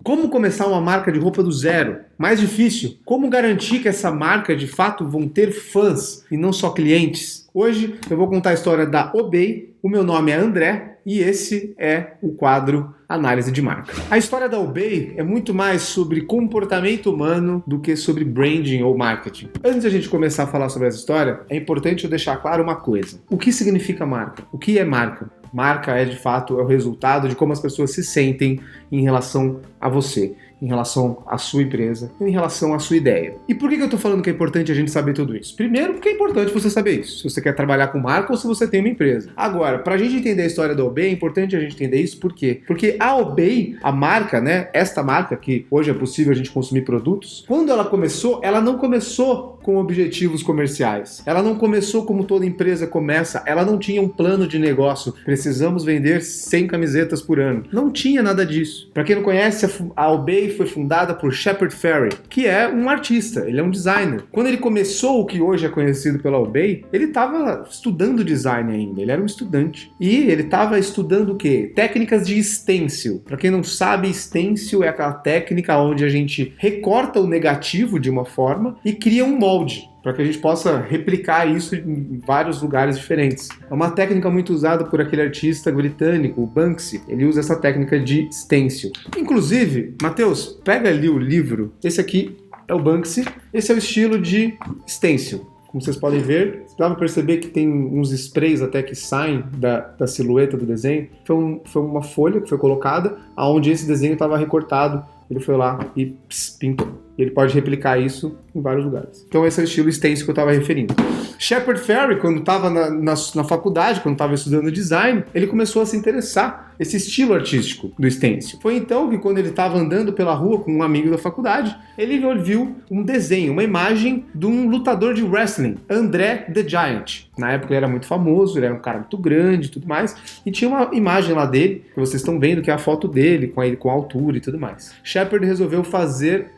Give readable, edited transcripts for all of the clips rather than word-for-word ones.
Como começar uma marca de roupa do zero? Mais difícil, como garantir que essa marca de fato vão ter fãs e não só clientes? Hoje eu vou contar a história da Obey, o meu nome é André e esse é o quadro Análise de Marca. A história da Obey é muito mais sobre comportamento humano do que sobre branding ou marketing. Antes de a gente começar a falar sobre essa história, é importante eu deixar claro uma coisa. O que significa marca? O que é marca? Marca é, de fato, o resultado de como as pessoas se sentem em relação a você, em relação à sua empresa, em relação à sua ideia. E por que eu estou falando que é importante a gente saber tudo isso? Primeiro, porque é importante você saber isso, se você quer trabalhar com marca ou se você tem uma empresa. Agora, para a gente entender a história da Obey, é importante a gente entender isso por quê? Porque a Obey, a marca, né, esta marca que hoje é possível a gente consumir produtos, quando ela começou, ela não começou com objetivos comerciais. Ela não começou como toda empresa começa, ela não tinha um plano de negócio, precisamos vender 100 camisetas por ano. Não tinha nada disso. Para quem não conhece, a Obey foi fundada por Shepard Fairey, que é um artista, ele é um designer. Quando ele começou o que hoje é conhecido pela Obey, ele estava estudando design ainda, ele era um estudante. E ele estava estudando o quê? Técnicas de stencil. Para quem não sabe, stencil é aquela técnica onde a gente recorta o negativo de uma forma e cria um molde, para que a gente possa replicar isso em vários lugares diferentes. É uma técnica muito usada por aquele artista britânico, o Banksy. Ele usa essa técnica de stencil. Inclusive, Matheus, pega ali o livro. Esse aqui é o Banksy. Esse é o estilo de stencil. Como vocês podem ver, dá para perceber que tem uns sprays até que saem da silhueta do desenho. Foi uma folha que foi colocada, onde esse desenho estava recortado. Ele foi lá e pintou. E ele pode replicar isso em vários lugares. Então esse é o estilo stencil que eu estava referindo. Shepard Fairey, quando estava na faculdade, quando estava estudando design, ele começou a se interessar esse estilo artístico do stencil. Foi então que, quando ele estava andando pela rua com um amigo da faculdade, ele viu um desenho, uma imagem de um lutador de wrestling, André the Giant. Na época ele era muito famoso, ele era um cara muito grande e tudo mais, e tinha uma imagem lá dele, que vocês estão vendo, que é a foto dele, com a altura e tudo mais. Shepard resolveu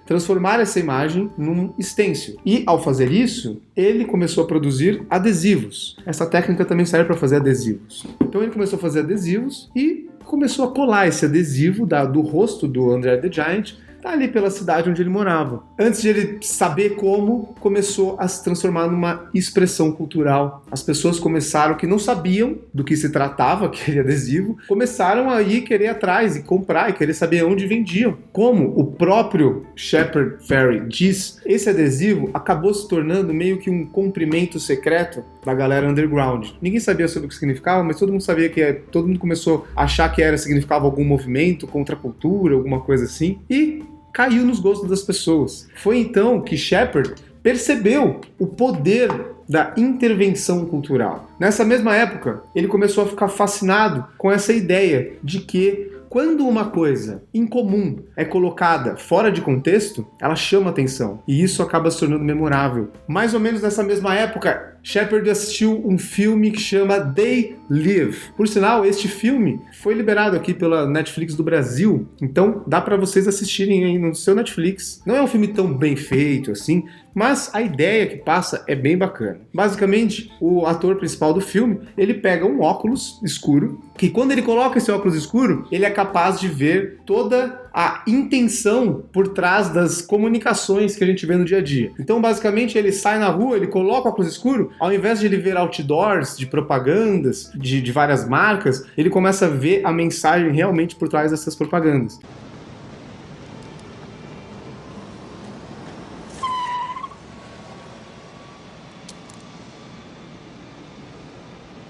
transformar essa imagem num stencil. E, ao fazer isso, ele começou a produzir adesivos. Essa técnica também serve para fazer adesivos. Então ele começou a fazer adesivos e começou a colar esse adesivo do rosto do André the Giant ali pela cidade onde ele morava. Antes de ele saber como, começou a se transformar numa expressão cultural. As pessoas começaram, que não sabiam do que se tratava aquele adesivo, começaram a ir querer atrás e comprar e querer saber onde vendiam. Como o próprio Shepard Fairey diz, esse adesivo acabou se tornando meio que um cumprimento secreto da galera underground. Ninguém sabia sobre o que significava, mas todo mundo sabia todo mundo começou a achar que significava algum movimento contra a cultura, alguma coisa assim, e caiu nos gostos das pessoas. Foi então que Shepard percebeu o poder da intervenção cultural. Nessa mesma época, ele começou a ficar fascinado com essa ideia de que quando uma coisa incomum é colocada fora de contexto, ela chama atenção. E isso acaba se tornando memorável. Mais ou menos nessa mesma época, Shepard assistiu um filme que chama They Live. Por sinal, este filme foi liberado aqui pela Netflix do Brasil. Então dá para vocês assistirem aí no seu Netflix. Não é um filme tão bem feito assim, mas a ideia que passa é bem bacana. Basicamente, o ator principal do filme, ele pega um óculos escuro, que quando ele coloca esse óculos escuro, ele é capaz de ver toda a intenção por trás das comunicações que a gente vê no dia a dia. Então, basicamente, ele sai na rua, ele coloca o óculos escuro, ao invés de ele ver outdoors de propagandas de várias marcas, ele começa a ver a mensagem realmente por trás dessas propagandas.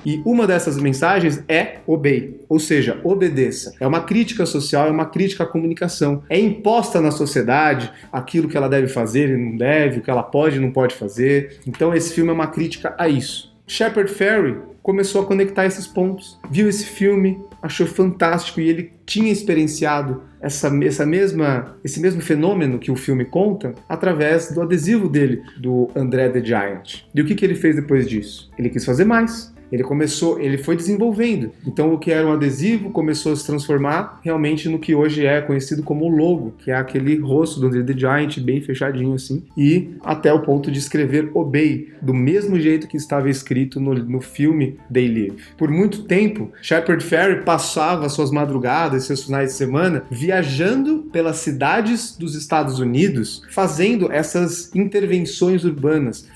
E uma dessas mensagens é obey, ou seja, obedeça. É uma crítica social, é uma crítica à comunicação. É imposta na sociedade aquilo que ela deve fazer e não deve, o que ela pode e não pode fazer. Então esse filme é uma crítica a isso. Shepard Fairey começou a conectar esses pontos, viu esse filme, achou fantástico e ele tinha experienciado esse mesmo fenômeno que o filme conta através do adesivo dele, do André the Giant. E o que ele fez depois disso? Ele quis fazer mais. Ele foi desenvolvendo. Então o que era um adesivo começou a se transformar realmente no que hoje é conhecido como logo, que é aquele rosto do Andre the Giant bem fechadinho assim, e até o ponto de escrever Obey, do mesmo jeito que estava escrito no filme They Live. Por muito tempo, Shepard Fairey passava suas madrugadas, seus finais de semana, viajando pelas cidades dos Estados Unidos, fazendo essas intervenções urbanas,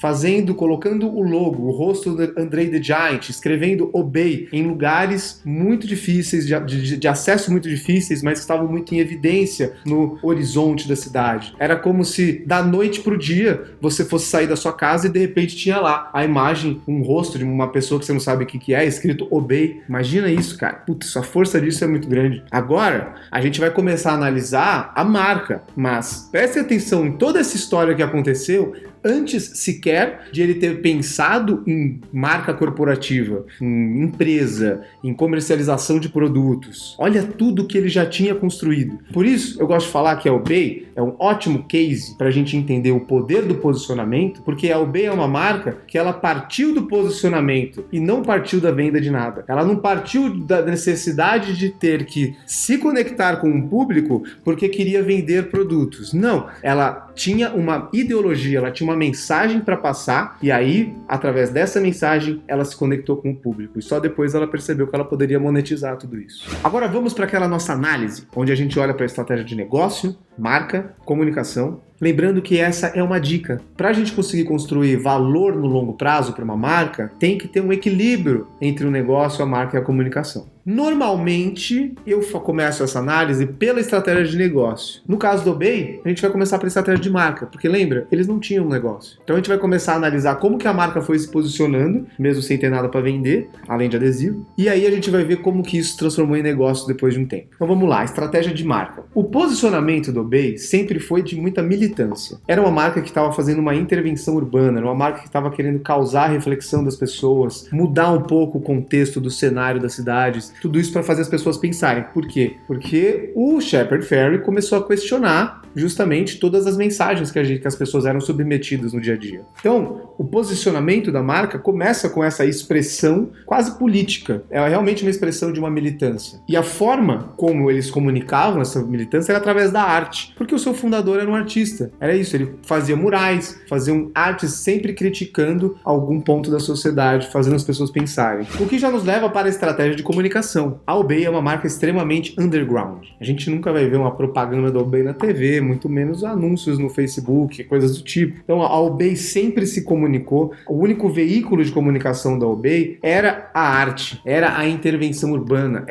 colocando o logo, o rosto do Andre the Giant, escrevendo Obey em lugares muito difíceis, de acesso muito difíceis, mas que estavam muito em evidência no horizonte da cidade. Era como se da noite pro dia você fosse sair da sua casa e de repente tinha lá a imagem, um rosto de uma pessoa que você não sabe o que é, escrito Obey. Imagina isso, cara. Putz, a força disso é muito grande. Agora, a gente vai começar a analisar a marca, mas preste atenção em toda essa história que aconteceu antes sequer de ele ter pensado em marca corporativa, em empresa, em comercialização de produtos. Olha tudo que ele já tinha construído. Por isso, eu gosto de falar que a Obey é um ótimo case para a gente entender o poder do posicionamento, porque a Obey é uma marca que ela partiu do posicionamento e não partiu da venda de nada. Ela não partiu da necessidade de ter que se conectar com um público porque queria vender produtos. Não, ela tinha uma ideologia, ela tinha uma mensagem para passar e aí, através dessa mensagem, ela se conectou com o público e só depois ela percebeu que ela poderia monetizar tudo isso. Agora vamos para aquela nossa análise, onde a gente olha para a estratégia de negócio, marca, comunicação. Lembrando que essa é uma dica. Para a gente conseguir construir valor no longo prazo para uma marca, tem que ter um equilíbrio entre o negócio, a marca e a comunicação. Normalmente, eu começo essa análise pela estratégia de negócio. No caso do Obey, a gente vai começar pela estratégia de marca, porque lembra, eles não tinham um negócio. Então a gente vai começar a analisar como que a marca foi se posicionando, mesmo sem ter nada para vender, além de adesivo, e aí a gente vai ver como que isso se transformou em negócio depois de um tempo. Então vamos lá, estratégia de marca. O posicionamento do Obey sempre foi de muita militância. Era uma marca que estava fazendo uma intervenção urbana, era uma marca que estava querendo causar a reflexão das pessoas, mudar um pouco o contexto do cenário das cidades, tudo isso para fazer as pessoas pensarem. Por quê? Porque o Shepard Fairey começou a questionar justamente todas as mensagens que as pessoas eram submetidas no dia a dia. Então, o posicionamento da marca começa com essa expressão quase política. É realmente uma expressão de uma militância. E a forma como eles comunicavam essa militância era através da arte, porque o seu fundador era um artista. Era isso, ele fazia murais, faziam artes sempre criticando algum ponto da sociedade, fazendo as pessoas pensarem. O que já nos leva para a estratégia de comunicação. A Obey é uma marca extremamente underground. A gente nunca vai ver uma propaganda da Obey na TV, muito menos anúncios no Facebook, coisas do tipo. Então a Obey sempre se comunicou. O único veículo de comunicação da Obey era a arte, era a intervenção urbana,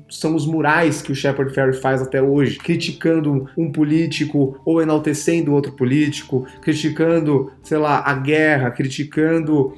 são os murais que o Shepard Fairey faz até hoje, criticando um político ou enaltecendo outro político, criticando, sei lá, a guerra, criticando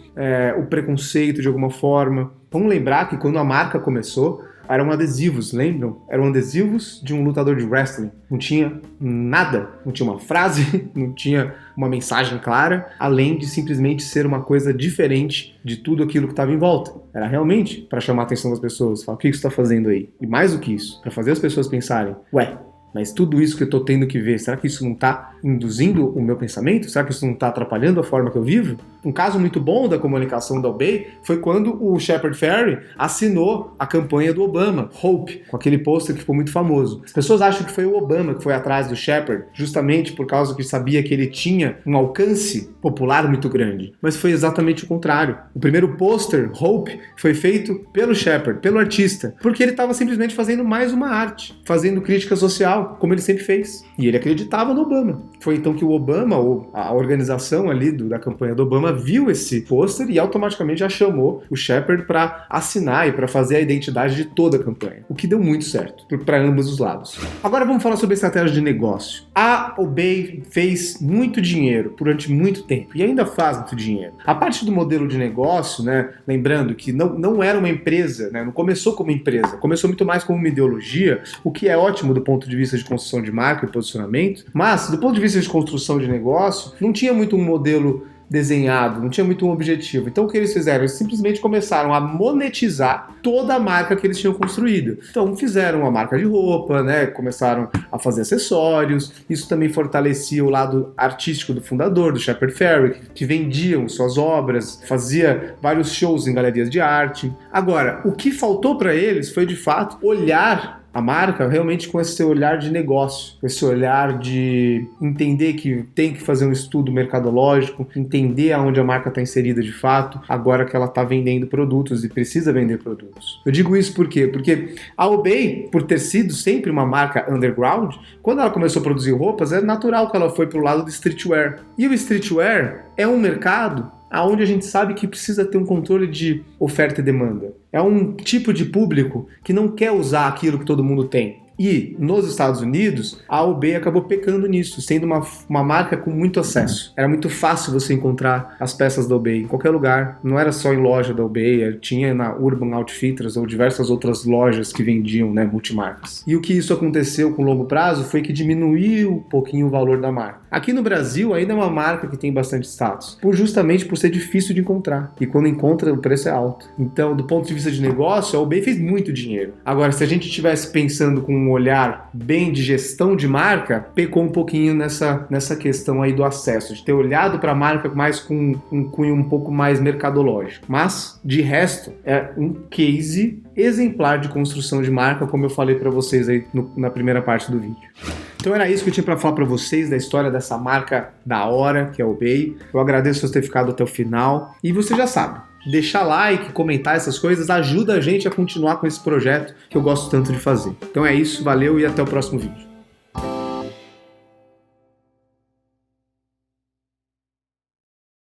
o preconceito de alguma forma. Vamos lembrar que quando a marca começou, eram adesivos, lembram? Eram adesivos de um lutador de wrestling. Não tinha nada, não tinha uma frase, não tinha uma mensagem clara, além de simplesmente ser uma coisa diferente de tudo aquilo que estava em volta. Era realmente para chamar a atenção das pessoas, falar, o que você está fazendo aí? E mais do que isso, para fazer as pessoas pensarem, ué, mas tudo isso que eu estou tendo que ver, será que isso não está induzindo o meu pensamento? Será que isso não está atrapalhando a forma que eu vivo? Um caso muito bom da comunicação da Obey foi quando o Shepard Fairey assinou a campanha do Obama, Hope, com aquele pôster que ficou muito famoso. As pessoas acham que foi o Obama que foi atrás do Shepard, justamente por causa que sabia que ele tinha um alcance popular muito grande. Mas foi exatamente o contrário. O primeiro pôster, Hope, foi feito pelo Shepard, pelo artista, porque ele estava simplesmente fazendo mais uma arte, fazendo crítica social, como ele sempre fez. E ele acreditava no Obama. Foi então que o Obama, ou a organização ali da campanha do Obama, viu esse pôster e automaticamente já chamou o Shepard para assinar e para fazer a identidade de toda a campanha. O que deu muito certo para ambos os lados. Agora vamos falar sobre estratégia de negócio. A Obey fez muito dinheiro durante muito tempo e ainda faz muito dinheiro. A parte do modelo de negócio, né, lembrando que não era uma empresa, né, não começou como empresa, começou muito mais como uma ideologia, o que é ótimo do ponto de vista de construção de marca e posicionamento, mas do ponto de vista de construção de negócio, não tinha muito um modelo desenhado, não tinha muito um objetivo. Então o que eles fizeram? Eles simplesmente começaram a monetizar toda a marca que eles tinham construído. Então fizeram uma marca de roupa, né? Começaram a fazer acessórios. Isso também fortalecia o lado artístico do fundador, do Shepard Fairey, que vendiam suas obras, fazia vários shows em galerias de arte. Agora, o que faltou para eles foi de fato olhar a marca realmente com esse olhar de negócio, com esse olhar de entender que tem que fazer um estudo mercadológico, entender aonde a marca está inserida de fato, agora que ela está vendendo produtos e precisa vender produtos. Eu digo isso por quê? Porque a Obey, por ter sido sempre uma marca underground, quando ela começou a produzir roupas, é natural que ela foi para o lado do streetwear. E o streetwear é um mercado onde a gente sabe que precisa ter um controle de oferta e demanda. É um tipo de público que não quer usar aquilo que todo mundo tem. E nos Estados Unidos, a Obey acabou pecando nisso, sendo uma marca com muito acesso. Era muito fácil você encontrar as peças da Obey em qualquer lugar. Não era só em loja da Obey, tinha na Urban Outfitters ou diversas outras lojas que vendiam, né, multimarcas. E o que isso aconteceu com longo prazo foi que diminuiu um pouquinho o valor da marca. Aqui no Brasil ainda é uma marca que tem bastante status, justamente por ser difícil de encontrar. E quando encontra, o preço é alto. Então, do ponto de vista de negócio, a Obey fez muito dinheiro. Agora, se a gente estivesse pensando com um olhar bem de gestão de marca, pecou um pouquinho nessa questão aí do acesso, de ter olhado para a marca mais com um cunho um pouco mais mercadológico. Mas, de resto, é um case exemplar de construção de marca, como eu falei para vocês aí na primeira parte do vídeo. Então era isso que eu tinha para falar para vocês da história dessa marca da hora, que é a Obey. Eu agradeço por ter ficado até o final. E você já sabe, deixar like, comentar essas coisas ajuda a gente a continuar com esse projeto que eu gosto tanto de fazer. Então é isso, valeu e até o próximo vídeo.